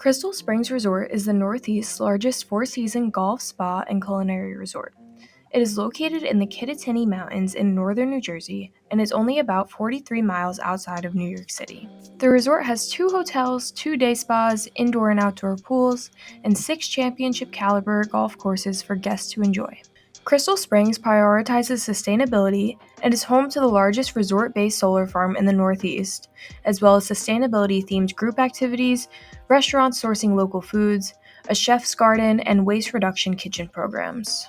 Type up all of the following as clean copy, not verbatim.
Crystal Springs Resort is the Northeast's largest four-season golf, spa, and culinary resort. It is located in the Kittatinny Mountains in northern New Jersey and is only about 43 miles outside of New York City. The resort has 2 hotels, 2 day spas, indoor and outdoor pools, and 6 championship-caliber golf courses for guests to enjoy. Crystal Springs prioritizes sustainability and is home to the largest resort-based solar farm in the Northeast, as well as sustainability-themed group activities, restaurants sourcing local foods, a chef's garden, and waste reduction kitchen programs.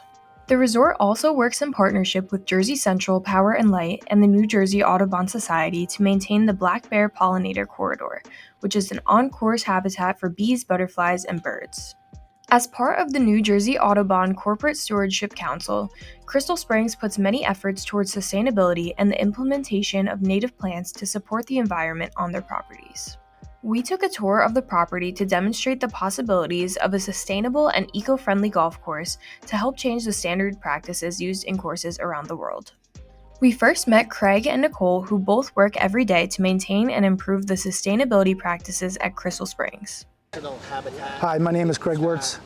The resort also works in partnership with Jersey Central Power and Light and the New Jersey Audubon Society to maintain the black bear pollinator corridor, which is an on-course habitat for bees, butterflies, and birds. As part of the New Jersey Audubon Corporate Stewardship Council, Crystal Springs puts many efforts towards sustainability and the implementation of native plants to support the environment on their properties. We took a tour of the property to demonstrate the possibilities of a sustainable and eco-friendly golf course to help change the standard practices used in courses around the world. We first met Craig and Nicole, who both work every day to maintain and improve the sustainability practices at Crystal Springs. Hi, my name is Craig Wirtz.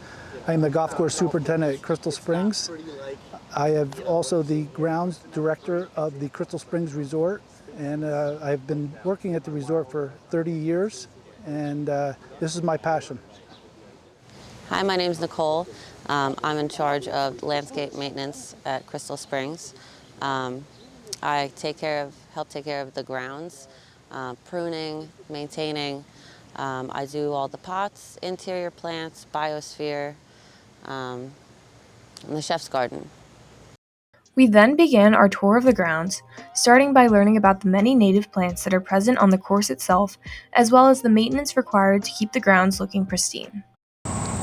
I am the golf course superintendent at Crystal Springs. I am also the grounds director of the Crystal Springs Resort, and I've been working at the resort for 30 years, and this is my passion. Hi, my name is Nicole. I'm in charge of landscape maintenance at Crystal Springs. I help take care of the grounds, pruning, maintaining. I do all the pots, interior plants, biosphere, and the chef's garden. We then began our tour of the grounds, starting by learning about the many native plants that are present on the course itself, as well as the maintenance required to keep the grounds looking pristine.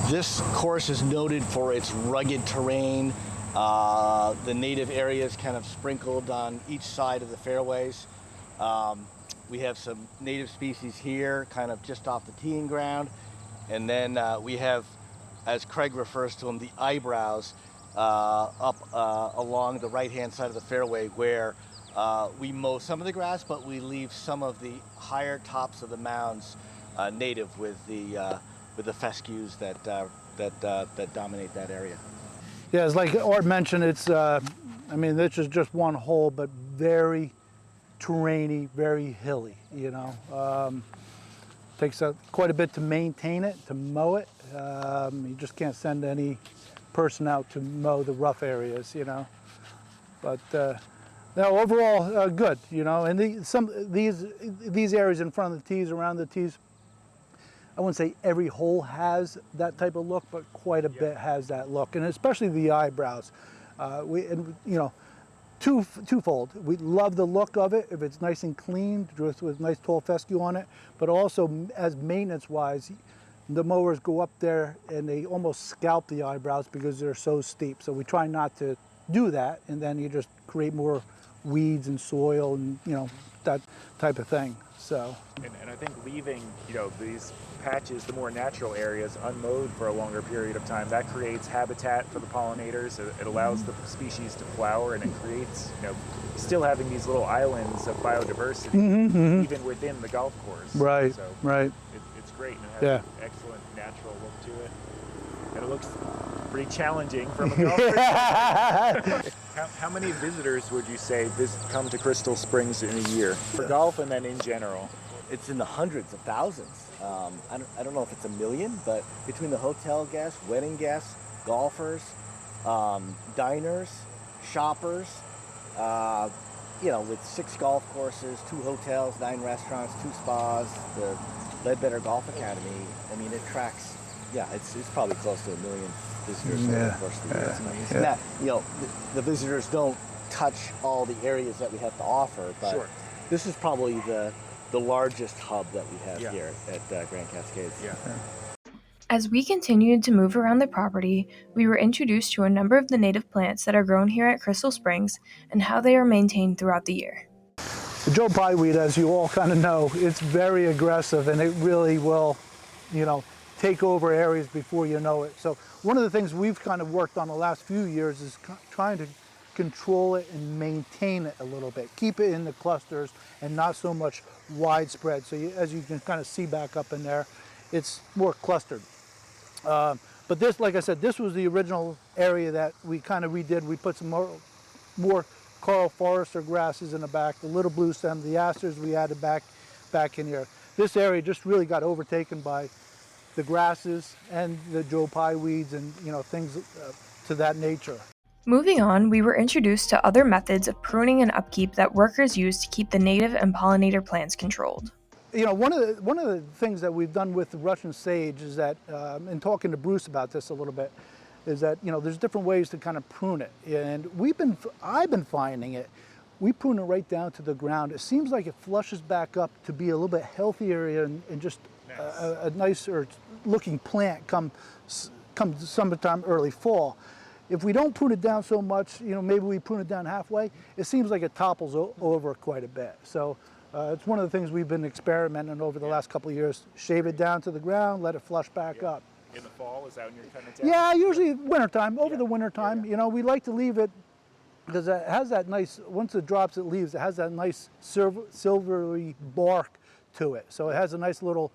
This course is noted for its rugged terrain, the native areas kind of sprinkled on each side of the fairways. We have some native species here, kind of just off the teeing ground. And then we have, as Craig refers to them, the eyebrows up along the right-hand side of the fairway where we mow some of the grass, but we leave some of the higher tops of the mounds native with the fescues that dominate that area. Yeah, it's like Art mentioned, it's, this is just one hole, but very terrainy, very hilly, you know. Takes quite a bit to maintain it, to mow it. You just can't send any person out to mow the rough areas, you know. But no, overall, good, you know. And these areas in front of the tees, around the tees, I wouldn't say every hole has that type of look, but quite a bit has that look, and especially the eyebrows. Twofold. We love the look of it if it's nice and clean, just with nice tall fescue on it, but also as maintenance-wise, the mowers go up there and they almost scalp the eyebrows because they're so steep. So we try not to do that, and then you just create more weeds and soil and, you know, that type of thing. So. And I think leaving, you know, these patches, the more natural areas, unmowed for a longer period of time, that creates habitat for the pollinators. It allows the species to flower, and it creates, you know, still having these little islands of biodiversity, even within the golf course. Right, so right. It's great, and it has an excellent natural look to it. And it looks pretty challenging from a golf perspective. How many visitors would you say come to Crystal Springs in a year for golf and then in general? It's in the hundreds of thousands. I don't know if it's a million, but between the hotel guests, wedding guests, golfers, diners, shoppers, you know, with 6 golf courses, 2 hotels, 9 restaurants, 2 spas, the Ledbetter Golf Academy. I mean, it tracks, it's probably close to 1 million visitors over the course of the year. And that, you know, the visitors don't touch all the areas that we have to offer, but this is probably the largest hub that we have here at Grand Cascades. As we continued to move around the property, we were introduced to a number of the native plants that are grown here at Crystal Springs and how they are maintained throughout the year. The Joe Pyeweed, as you all kind of know, it's very aggressive, and it really will, you know, take over areas before you know it. So one of the things we've kind of worked on the last few years is trying to control it and maintain it a little bit. Keep it in the clusters and not so much widespread. So as you can kind of see back up in there, it's more clustered. But this, like I said, this was the original area that we kind of redid. We put some more coral forest or grasses in the back, the little blue stem, the asters we added back in here. This area just really got overtaken by the grasses and the Joe Pye weeds and things to that nature. Moving on, we were introduced to other methods of pruning and upkeep that workers use to keep the native and pollinator plants controlled. One of the things that we've done with the Russian sage is that, in talking to Bruce about this a little bit, is that there's different ways to kind of prune it, and I've been finding it. We prune it right down to the ground. It seems like it flushes back up to be a little bit healthier and just a nicer looking plant come summertime, early fall. If we don't prune it down so much, maybe we prune it down halfway, it seems like it topples over quite a bit. So it's one of the things we've been experimenting over the last couple of years. Shave it down to the ground, let it flush back up. In the fall, is that when you're cutting it down? Yeah, usually wintertime, over the wintertime. We like to leave it because it has that nice, once it drops its leaves, it has that nice silvery bark to it. So it has a nice little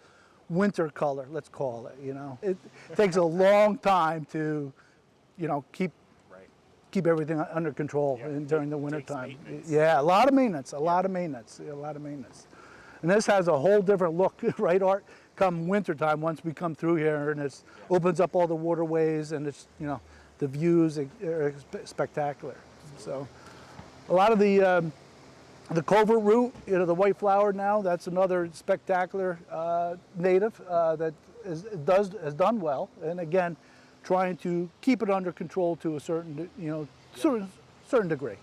winter color, let's call it, It takes a long time to keep everything under control during the winter time. Yeah, a lot of maintenance, a lot of maintenance. And this has a whole different look, right, Art? Come winter time, once we come through here, and it opens up all the waterways, and it's the views are spectacular. So a lot of the covert root, the white flower now, that's another spectacular native that has done well. And again, trying to keep it under control to a certain degree.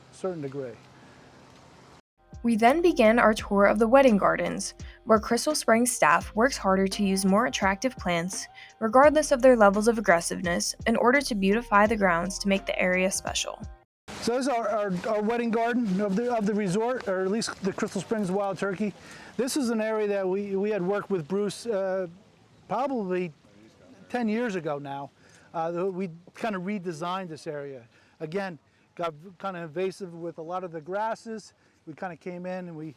We then began our tour of the wedding gardens, where Crystal Springs staff works harder to use more attractive plants, regardless of their levels of aggressiveness, in order to beautify the grounds to make the area special. So this is our wedding garden of the resort, or at least the Crystal Springs Wild Turkey. This is an area that we had worked with Bruce probably 10 years ago now. We kind of redesigned this area. Again, got kind of invasive with a lot of the grasses. We kind of came in and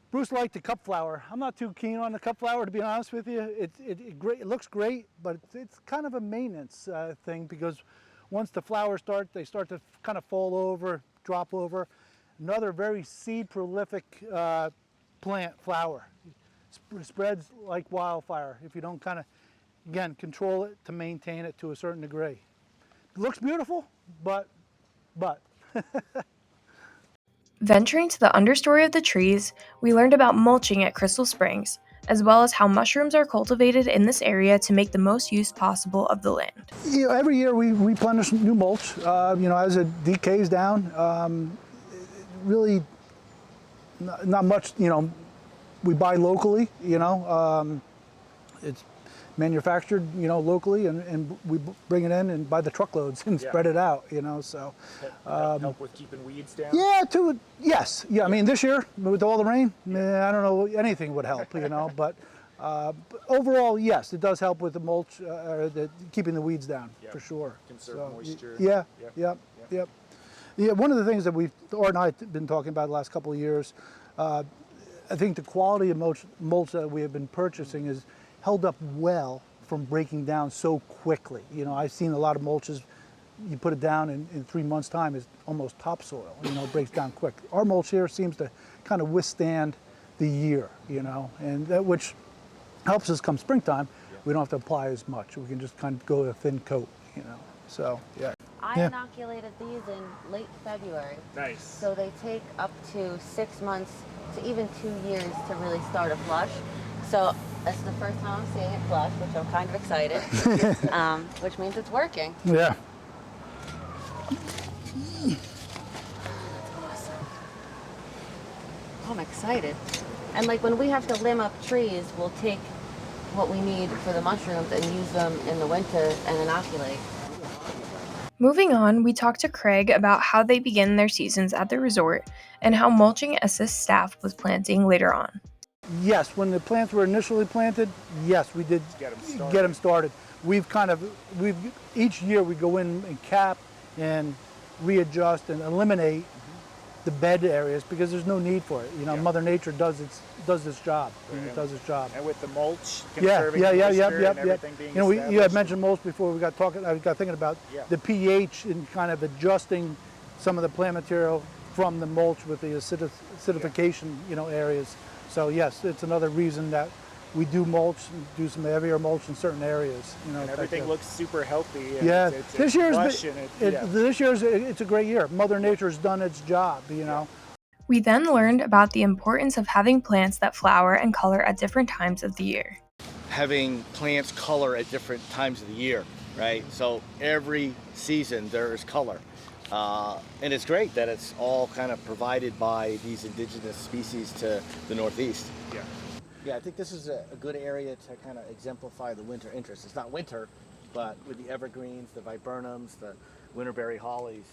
Bruce liked the cup flower. I'm not too keen on the cup flower, to be honest with you. It looks great, but it's kind of a maintenance thing, because once the flowers they start to kind of fall over, drop over. Another very seed prolific plant, flower. Spreads like wildfire if you don't kind of, again, control it to maintain it to a certain degree. It looks beautiful, but. Venturing to the understory of the trees, we learned about mulching at Crystal Springs, as well as how mushrooms are cultivated in this area to make the most use possible of the land. Every year we replenish new mulch. As it decays down, really not much. We buy locally. It's manufactured, locally, and we bring it in and buy the truckloads and spread it out, so. Help with keeping weeds down? Yeah, yes. Yeah, I mean, this year, with all the rain, I don't know, anything would help, but overall, yes, it does help with the mulch, keeping the weeds down, for sure. Conserve moisture. Yep. Yeah, one of the things that Art and I have been talking about the last couple of years, I think the quality of mulch that we have been purchasing is held up well from breaking down so quickly. I've seen a lot of mulches, you put it down in 3 months' time, it's almost topsoil, it breaks down quick. Our mulch here seems to kind of withstand the year, and that, which helps us come springtime. We don't have to apply as much. We can just kind of go a thin coat, so yeah. I inoculated these in late February. Nice. So they take up to 6 months to even 2 years to really start a flush. So it's the first time I'm seeing it flush, which I'm kind of excited, which means it's working. Yeah. Awesome. I'm excited. And when we have to limb up trees, we'll take what we need for the mushrooms and use them in the winter and inoculate. Moving on, we talked to Craig about how they begin their seasons at the resort and how mulching assists staff with planting later on. Yes, when the plants were initially planted, yes, we did get them started. Each year we go in and cap and readjust and eliminate the bed areas because there's no need for it. You know, Yeah. Mother Nature does this job. It does its job. And with the mulch, Yeah, conserving yeah, the yeah, moisture yeah, and yeah. everything being You know, you had established. mentioned mulch before. We got talking. I got thinking about Yeah. the pH and kind of adjusting some of the plant material from the mulch with the acidification, you know, areas. So yes, it's another reason that we do mulch and do some heavier mulch in certain areas. You know, And everything looks super healthy. And yeah, it's this year's lush and yeah. this year's it's a great year. Mother Nature's done its job. You know. We then learned about the importance of having plants that flower and color at different times of the year. Having plants color at different times of the year, right? So every season there is color. And it's great that it's all kind of provided by these indigenous species to the Northeast. Yeah. Yeah, I think this is a good area to kind of exemplify the winter interest. It's not winter, but with the evergreens, the viburnums, the winterberry hollies,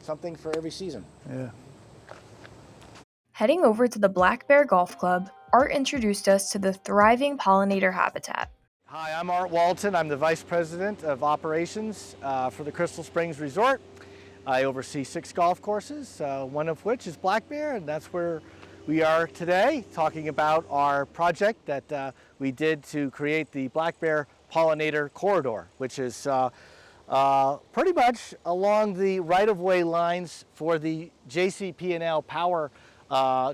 something for every season. Yeah. Heading over to the Black Bear Golf Club, Art introduced us to the thriving pollinator habitat. Hi, I'm Art Walton. I'm the Vice President of Operations for the Crystal Springs Resort. I oversee 6 golf courses, one of which is Black Bear, and that's where we are today, talking about our project that we did to create the Black Bear Pollinator Corridor, which is pretty much along the right-of-way lines for the JCP&L power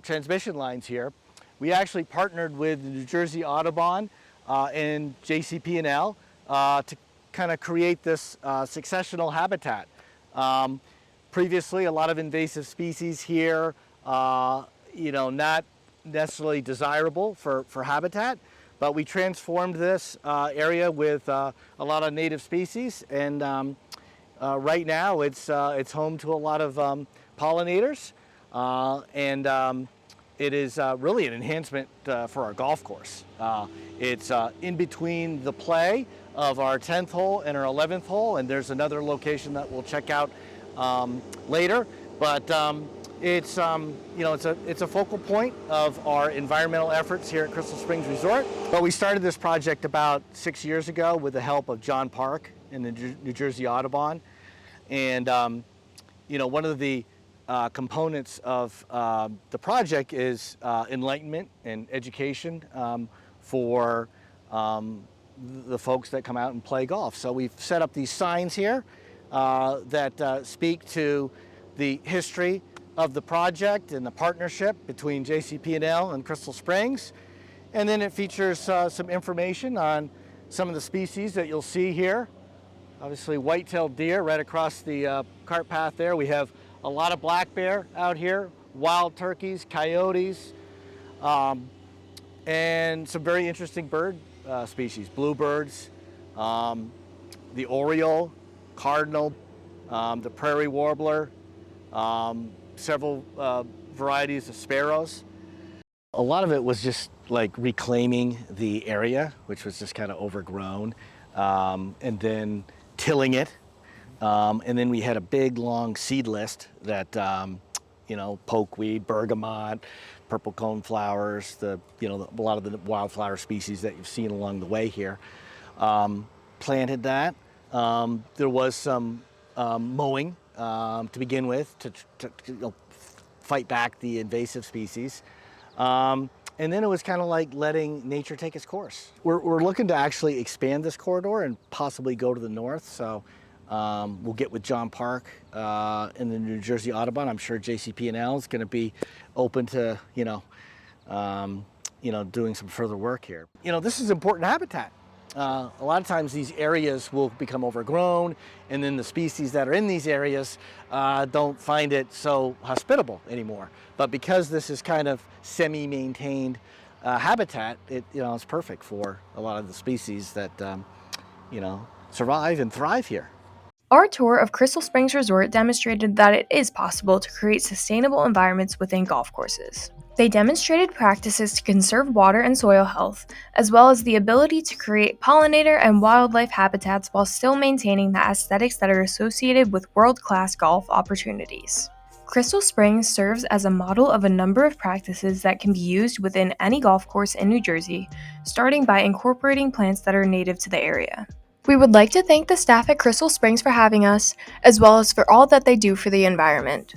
transmission lines here. We actually partnered with the New Jersey Audubon and JCP&L to kind of create this successional habitat. Previously, a lot of invasive species here, you know, not necessarily desirable for habitat, but we transformed this area with a lot of native species, and right now it's home to a lot of pollinators, and it is really an enhancement for our golf course. It's in between the play of our 10th hole and our 11th hole, and there's another location that we'll check out later. But it's you know, it's a focal point of our environmental efforts here at Crystal Springs Resort. But we started this project about 6 years ago with the help of John Park and the New Jersey Audubon, and you know, one of the components of the project is enlightenment and education for the folks that come out and play golf. So we've set up these signs here that speak to the history of the project and the partnership between JCP&L and Crystal Springs. And then it features some information on some of the species that you'll see here. Obviously white-tailed deer right across the cart path there. We have a lot of black bear out here, wild turkeys, coyotes, and some very interesting bird species, bluebirds, the oriole, cardinal, the prairie warbler, several varieties of sparrows. A lot of it was just like reclaiming the area, which was just kind of overgrown, and then tilling it. And then we had a big long seed list that, you know, pokeweed, bergamot, purple cone flowers, a lot of the wildflower species that you've seen along the way here. Planted that. There was some mowing to begin with to you know, fight back the invasive species. And then it was kind of like letting nature take its course. We're looking to actually expand this corridor and possibly go to the north. So we'll get with John Park and the New Jersey Audubon. I'm sure JCP&L is going to be open to doing some further work here. You know, this is important habitat. A lot of times these areas will become overgrown, and then the species that are in these areas don't find it so hospitable anymore. But because this is kind of semi-maintained habitat, it's perfect for a lot of the species that survive and thrive here. Our tour of Crystal Springs Resort demonstrated that it is possible to create sustainable environments within golf courses. They demonstrated practices to conserve water and soil health, as well as the ability to create pollinator and wildlife habitats while still maintaining the aesthetics that are associated with world-class golf opportunities. Crystal Springs serves as a model of a number of practices that can be used within any golf course in New Jersey, starting by incorporating plants that are native to the area. We would like to thank the staff at Crystal Springs for having us, as well as for all that they do for the environment.